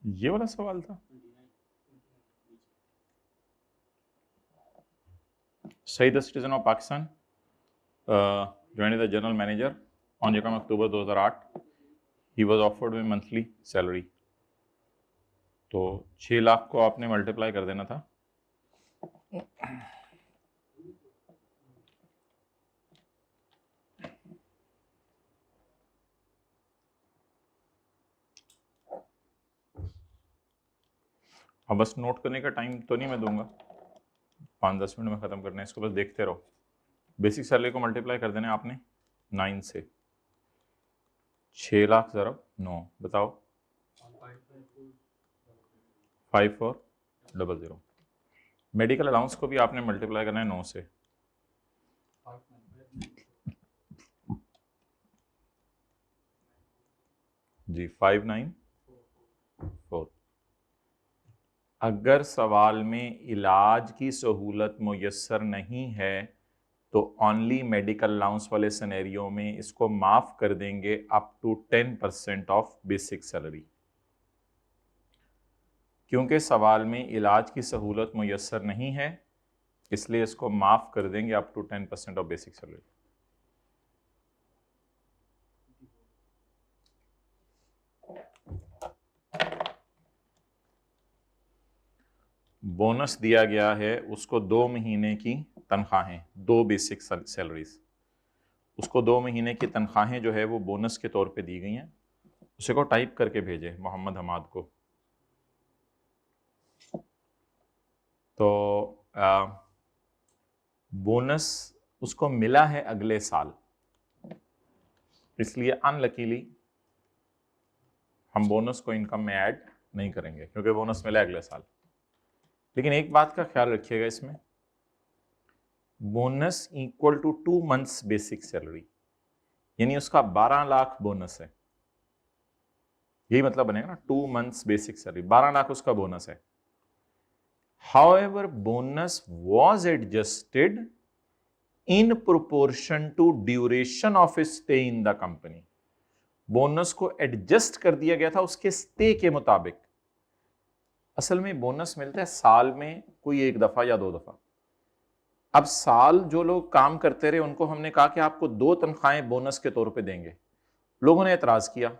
ये वाला सवाल था। Saeed the citizen of Pakistan joined the general manager on यकम October 2008। He was offered with monthly salary. तो 6 लाख को आपने मल्टीप्लाई कर देना था। अब बस नोट करने का टाइम तो नहीं मैं दूंगा, 5-10 मिनट में ख़त्म करना है इसको, बस देखते रहो। बेसिक सैलरी को मल्टीप्लाई कर देना है आपने 9 से। 6 लाख ज़रब 9, बताओ 5400। मेडिकल अलाउंस को भी आपने मल्टीप्लाई करना है 9 से। जी 594। अगर सवाल में इलाज की सहूलत मुयस्सर नहीं है तो ओनली मेडिकल अलाउंस वाले सिनेरियो में इसको माफ कर देंगे up to 10% of basic salary. क्योंकि सवाल में इलाज की सहूलत मुयस्सर नहीं है इसलिए इसको माफ कर देंगे up to 10% of basic salary. Bonus दिया गया है उसको 2 महीने की तनख्वाहें, 2 बेसिक सैलरीज, उसको 2 महीने की तनख्वाहें जो है वो बोनस के तौर पे दी गई हैं। उसे को टाइप करके भेजे मोहम्मद हमाद को। तो बोनस उसको मिला है अगले साल, इसलिए अनलकीली हम बोनस को इनकम में ऐड नहीं करेंगे क्योंकि बोनस मिला अगले साल। लेकिन एक बात का ख्याल रखिएगा, इसमें bonus equal to 2 months basic salary, यानी उसका 12 लाख बोनस है। यही मतलब बनेगा ना, 2 मंथ्स बेसिक सैलरी, 12 लाख उसका बोनस है। However, bonus was adjusted in proportion to duration of stay in the company. Bonus को एडजस्ट कर दिया गया था उसके स्टे के मुताबिक। असल में बोनस मिलता है साल में कोई 1 दफा या 2 दफा। अब साल जो लोग काम करते रहे उनको हमने कहा कि आपको 2 तनख्वाहें बोनस के तौर पे देंगे। लोगों ने एतराज किया,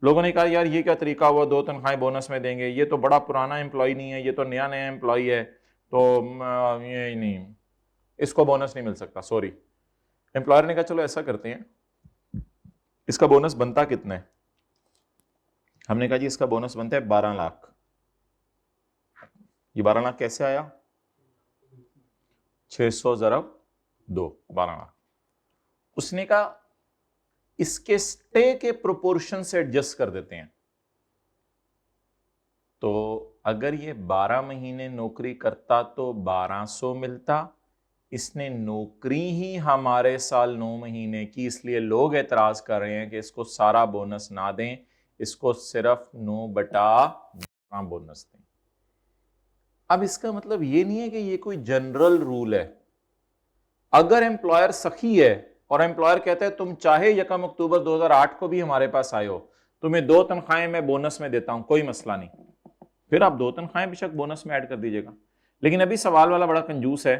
लोगों ने कहा यार ये क्या तरीका हुआ, 2 तनख्वाहें बोनस में देंगे, ये तो बड़ा पुराना एम्प्लॉय नहीं है, ये तो नया नया एम्प्लॉय है, तो ये नहीं, इसको बोनस नहीं मिल सकता, सॉरी। एम्प्लॉयर ने कहा चलो ऐसा करते हैं, इसका बोनस बनता कितना है। हमने कहा जी इसका बोनस बनता है 12 लाख। ये 12 लाख कैसे आया, 600 ज़रब 2, 12 लाख। उसने कहा इसके स्टे के प्रोपोर्शन से एडजस्ट कर देते हैं। तो अगर ये 12 महीने नौकरी करता तो 1200 मिलता, इसने नौकरी ही हमारे साल 9 महीने की, इसलिए लोग एतराज कर रहे हैं कि इसको सारा बोनस ना दें, इसको सिर्फ 9/12 बोनस दें। अब इसका मतलब ये नहीं है कि ये कोई जनरल रूल है। अगर एम्प्लॉयर सखी है और एम्प्लॉयर कहता है तुम चाहे 1 अक्टूबर 2008 को भी हमारे पास आए हो, तुम्हें 2 तनख्वाहें मैं बोनस में देता हूं, कोई मसला नहीं, फिर आप 2 तनख्वाहें बेशक बोनस में ऐड कर दीजिएगा। लेकिन अभी सवाल वाला बड़ा कंजूस है,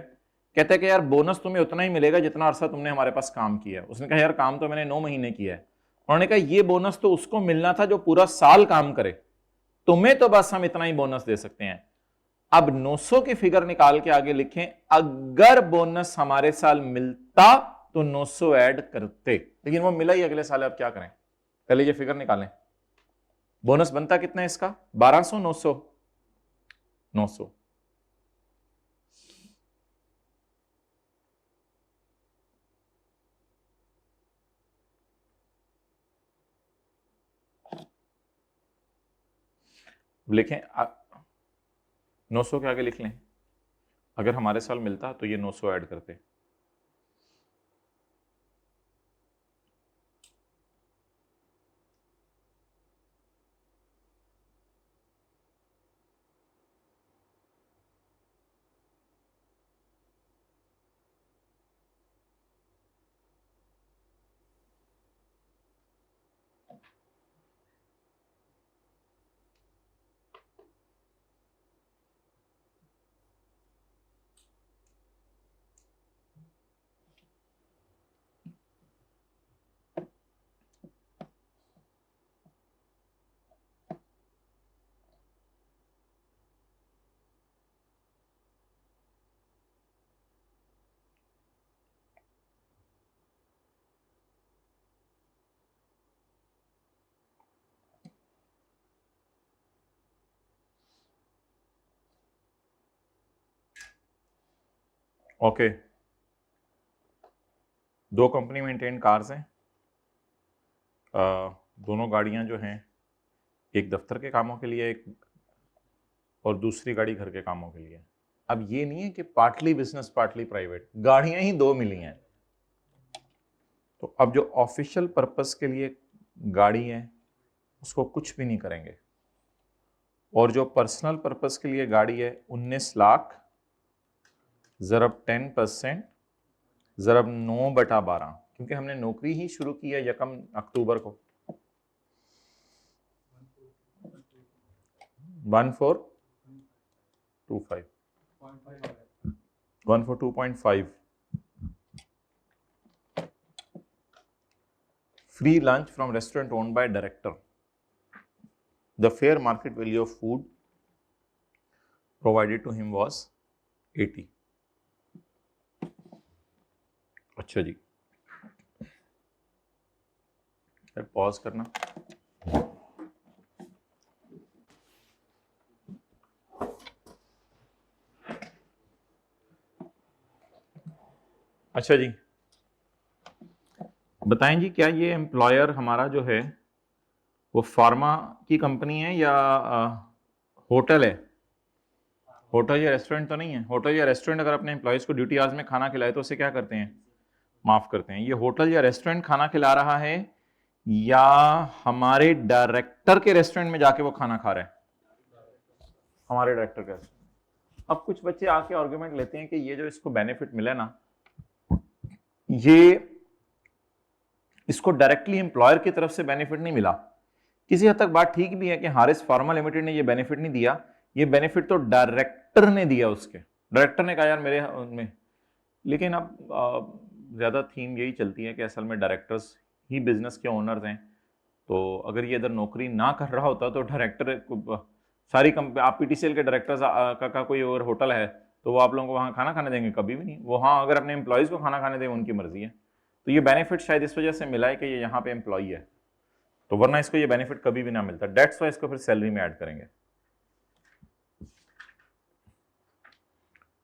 कहता है कि यार बोनस तुम्हें उतना ही मिलेगा जितना अरसा तुमने हमारे पास काम किया है। उसने कहा यार काम तो मैंने 9 महीने किया है। उन्होंने कहा ये बोनस तो उसको मिलना था जो पूरा साल काम करे, तुम्हें तो बस हम इतना ही बोनस दे सकते हैं। अब 900 की फिगर निकाल के आगे लिखें, अगर बोनस हमारे साल मिलता तो 900 ऐड करते, लेकिन वो मिला ही अगले साल। अब क्या करें, पहले ये फिगर निकालें। बोनस बनता कितना है इसका, 1200, 900, 900। लिखें 900 के आगे लिख लें, अगर हमारे साल मिलता तो ये 900 ऐड करते। ओके, दो कंपनी मेंटेन कार्स हैं, दोनों गाड़ियां जो हैं एक दफ्तर के कामों के लिए, एक और दूसरी गाड़ी घर के कामों के लिए। अब ये नहीं है कि पार्टली बिजनेस पार्टली प्राइवेट, गाड़ियां ही दो मिली हैं। तो अब जो ऑफिशियल पर्पस के लिए गाड़ी है उसको कुछ भी नहीं करेंगे, और जो पर्सनल पर्पस के लिए गाड़ी है 19 लाख ज़रब 10% ज़रब 9/12, क्योंकि हमने नौकरी ही शुरू की है 1 अक्टूबर को। 1425 142.5 free lunch from restaurant owned by director. The fair market value of food provided to him was 80. अच्छा जी, पॉज करना। अच्छा जी, बताएं जी, क्या ये एम्प्लॉयर हमारा जो है वो फार्मा की कंपनी है या होटल है? होटल या रेस्टोरेंट तो नहीं है। होटल या रेस्टोरेंट अगर अपने एम्प्लॉयज़ को ड्यूटी आवर्स में खाना खिलाए तो उसे क्या करते हैं? माफ़ करते हैं। ये होटल या रेस्टोरेंट खाना खिला रहा है या हमारे डायरेक्टर के रेस्टोरेंट में जाके वो खाना खा रहा है? हमारे डायरेक्टर का। अब कुछ बच्चे आके आर्गुमेंट लेते हैं कि ये जो इसको बेनिफिट मिला ना, ये इसको डायरेक्टली एम्प्लॉयर की तरफ से बेनिफिट नहीं मिला। किसी हद तक बात ठीक भी है कि हारिस फार्मा लिमिटेड ने ये बेनिफिट नहीं दिया, ये बेनिफिट तो डायरेक्टर ने दिया। उसके डायरेक्टर ने कहा यार मेरे में, लेकिन अब ज़्यादा थीम यही चलती है कि असल में डायरेक्टर्स ही बिजनेस के ओनर्स हैं। तो अगर ये इधर नौकरी ना कर रहा होता तो डायरेक्टर सारी कंपनी, आप पीटीसीएल के डायरेक्टर्स का कोई और होटल है तो वो आप लोगों को वहाँ खाना खाने देंगे? कभी भी नहीं। वो हाँ, अगर अपने एम्प्लॉयज़ को खाना खाने दें उनकी मर्जी है। तो ये बेनिफिट शायद इस वजह से मिला है कि ये यहाँ पे एम्प्लॉई है, तो वरना इसको ये बेनिफिट कभी भी ना मिलता। डेट्स वाई इसको फिर सैलरी में ऐड करेंगे।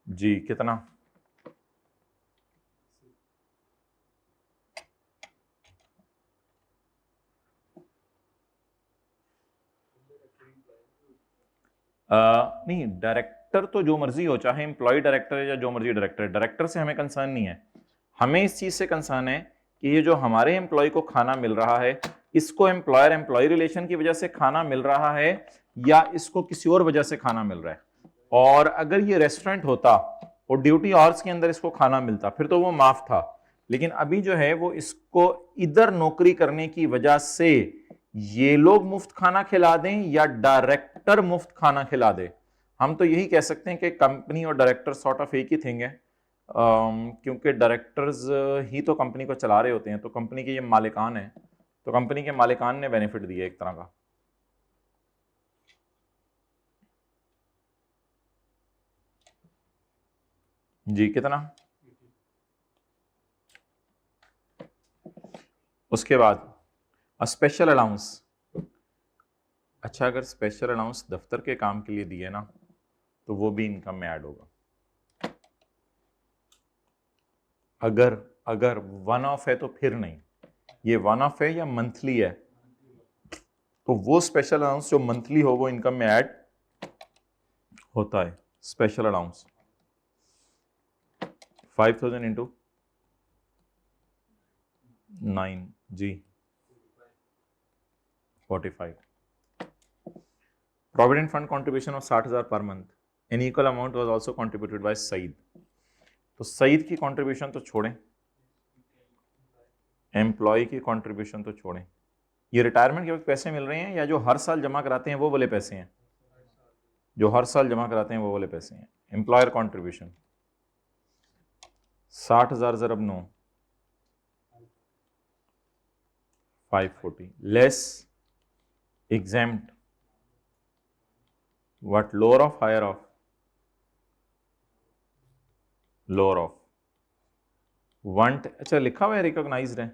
जी कितना? नहीं, डायरेक्टर तो जो मर्जी हो, चाहे एम्प्लॉय डायरेक्टर है या जो मर्जी डायरेक्टर, डायरेक्टर से हमें कंसर्न नहीं है। हमें इस चीज से कंसर्न है कि ये जो हमारे एम्प्लॉय को खाना मिल रहा है, इसको एम्प्लॉयर एम्प्लॉय रिलेशन की वजह से खाना मिल रहा है या इसको किसी और वजह से खाना मिल रहा है। और अगर ये रेस्टोरेंट होता और ड्यूटी आवर्स के अंदर इसको खाना मिलता फिर तो वो माफ था, लेकिन अभी जो है वो इसको इधर नौकरी करने की वजह से ये लोग मुफ्त खाना खिला दें या डायरेक्टर मुफ्त खाना खिला दे। हम तो यही कह सकते हैं कि कंपनी और डायरेक्टर सॉर्ट ऑफ एक ही थिंग है, क्योंकि डायरेक्टर्स ही तो कंपनी को चला रहे होते हैं, तो कंपनी के ये मालिकान है, तो कंपनी के मालिकान ने बेनिफिट दिया एक तरह का। जी कितना? उसके बाद स्पेशल अलाउंस। अच्छा, अगर स्पेशल अलाउंस दफ्तर के काम के लिए दिए ना तो वो भी इनकम में ऐड होगा। अगर अगर वन ऑफ है तो फिर नहीं, ये वन ऑफ है या मंथली है, तो वो स्पेशल अलाउंस जो मंथली हो वो इनकम में ऐड होता है। स्पेशल अलाउंस 5000 इंटू 9 जी 45। प्रोविडेंट फंड कॉन्ट्रीब्यूशन ऑफ 60,000 पर month, an equal amount was also contributed by Saeed. तो सईद की कंट्रीब्यूशन तो छोड़ें, एम्प्लॉय की कंट्रीब्यूशन तो छोड़ें। ये रिटायरमेंट के वक्त पैसे मिल रहे हैं या जो हर साल जमा कराते हैं वो वाले पैसे हैं? जो हर साल जमा कराते हैं वो वाले पैसे हैं। एम्प्लॉयर कंट्रीब्यूशन 60,000 ज़रब 9 540 less exempt what? Lower of, higher of? Lower of. Want, अच्छा लिखा हुआ है रिकॉग्नाइज्ड है?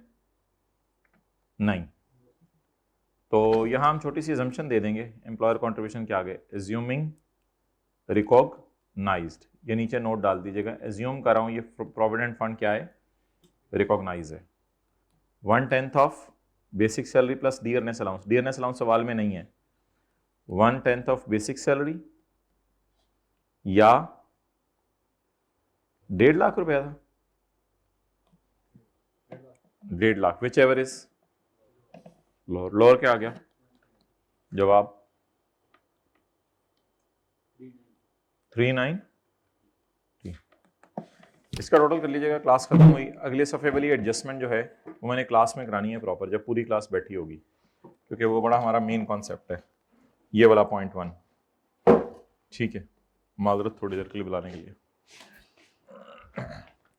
नहीं, तो यहां हम छोटी सी अजम्पशन दे देंगे एम्प्लॉयर कंट्रीब्यूशन के आगे, एज्यूमिंग रिकॉग रिकॉग्नाइज्ड, ये नीचे नोट डाल दीजिएगा। एज्यूम कर रहा हूँ ये प्रोविडेंट फंड क्या है, रिकॉग्नाइज है। 1/10 of basic salary plus dearness allowance, dearness allowance सवाल में नहीं है। 1/10 ऑफ बेसिक सैलरी या 1.5 लाख रुपया था, 1.5 lakh, which ever is lower. Lower क्या आ गया जवाब? 39। इसका टोटल कर लीजिएगा। क्लास खत्म हुई, अगले सफ़े वाली एडजस्टमेंट जो है वो मैंने क्लास में करानी है प्रॉपर, जब पूरी क्लास बैठी होगी, क्योंकि वो बड़ा हमारा मेन कॉन्सेप्ट है, ये वाला पॉइंट 1। ठीक है, माजरत थोड़ी देर के लिए बुलाने के लिए।